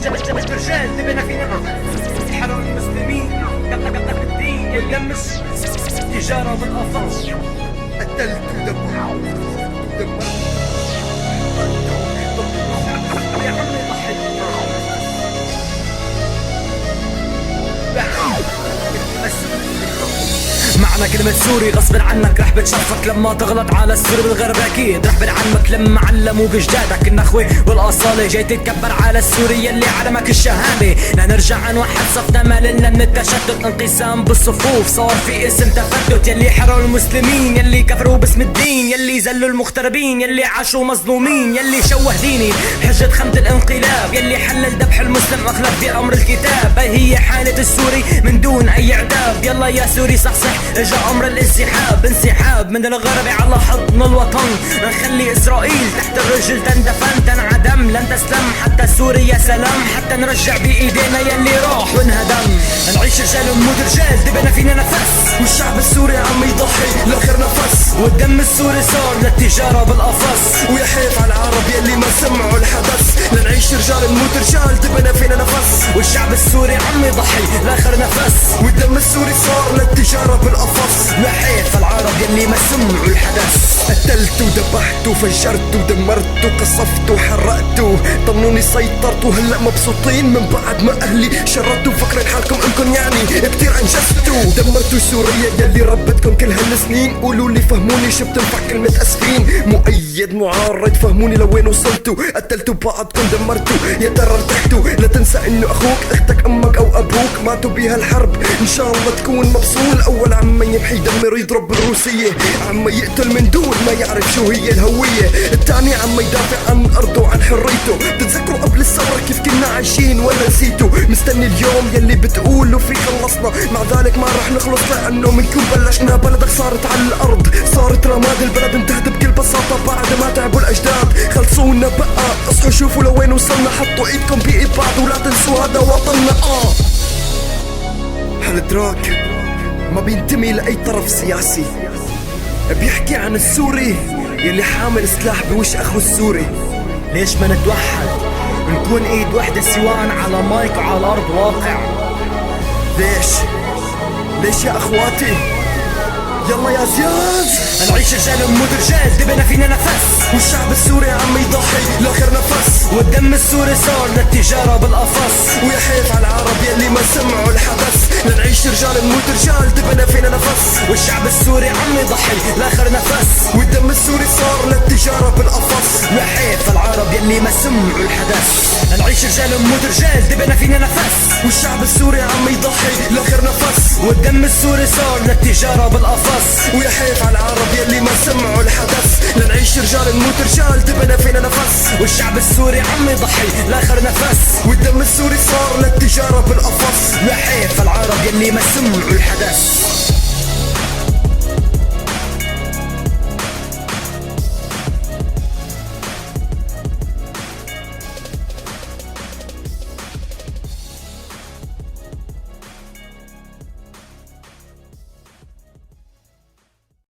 رجال دبنا فينا حرام المسلمين قتل الدين يلمس تجارة بالأفاق قتلت ودمرت يا عمي ضحي معنى كلمة سوري غصب عنك رح بتشرفك لما تغلط على السوري بالغرب اكيد رح بنعلمك لما علموك جدادك النخوة والاصالة جاي تتكبر على السوري يلي علمك الشهامة لنرجع نوحد صفنا مالنا من التشتت انقسام بالصفوف صار في اسم تفتت يلي حروا المسلمين يلي كفروا باسم الدين يلي زلوا المغتربين يلي عاشوا مظلومين يلي شوه ديني بحجة خمة الانقلاب يلي حلل ذبح المسلم اخلف بأمر الكتاب هي حالة السوري من دون اي عتاب يلا يا سوري صحصح اجا امر الانسحاب انسحاب من الغرب على حضن الوطن نخلي اسرائيل تحت الرجل تندفن تنعدم لن تسلم حتى سوريا سلام حتى نرجع بايدينا يلي راح وانهدم نعيش رجال ونموت رجال دبنا فينا نفس والشعب السوري عم يضحي لاخر نفس والدم السوري صار للتجارة بالقفص ويا حيف على العرب يلي ما سمعوا الحدث لنعيش رجال نموت رجال دبنا فينا نفس والشعب السوري عم يضحي لاخر نفس والدم السوري صار للتجارة بالقفص لحيف العرب يلي ما سمعوا الحدث قتلت وذبحت وفجرت ودمرت وقصفت وحرقت طمنوني سيطرت وهلا مبسوطين من بعد ما اهلي شردتوا فكرين حالكم انكم يعني كتير انجزتوا دمرتوا سوريا يلي ربتكم كل هالسنين قولوا لي فهموني شو بتنفع كلمة اسفين مؤيد معارض فهموني لوين وصلتوا قتلتوا بعضكم دمرتوا يا ترى ارتحتوا لا تنسى انه اخوك اختك امك او ابوك ماتوا بهالحرب ان شاء الله تكون مبسوط الاول عم يمحي يدمر يضرب بالروسية عم يقتل من دون ما يعرف شو هي الهوية التاني عم يدافع عن ارضه وعن حريته بتتذكروا قبل الثورة كيف كنا عايشين ولا نسيتوا مستني اليوم يلي بتقولوا فيه خلصنا مع ذلك ما رح نخلص لانه منكم بلشنا بلدك صارت على الارض صارت رماد البلد انتهت بكل بساطة بعد ما تعبوا الاجداد خلصونا بقى اصحوا شوفوا لوين وصلنا حطوا ايدكم بايد بعض ولا تنسوا هذا وطننا هالدراك ما بينتمي لأي طرف سياسي بيحكي عن السوري يلي حامل سلاح بوش أخو السوري ليش ما نتوحد نكون ايد وحدة سواء على مايك وعلى الأرض واقع ليش يا أخواتي يلا يا زياد نعيش رجال ونموت رجال دبنا فينا نفس والشعب السوري عم يضحي لاخر نفس والدم السوري صار للتجارة بالقفص ويا حيف على العرب يلي ما سمعوا الحدث لنعيش رجال نموت رجال دبنا فينا نفس والشعب السوري عم يضحي لاخر نفس والدم السوري صار للتجارة بالقفص لحيف العرب يلي ما سمعوا الحدث نعيش رجال ونموت رجال دبنا فينا نفس والشعب السوري عم يضحي لاخر نفس والدم السوري صار للتجارة بالقفص ويا حيف على العرب يلي ما سمعوا الحدث لنعيش رجال نموت رجال دبنا فينا نفس والشعب السوري عم يضحي لاخر نفس والدم السوري صار للتجارة بالقفص لحيف العرب يلي ما سمعوا الحدث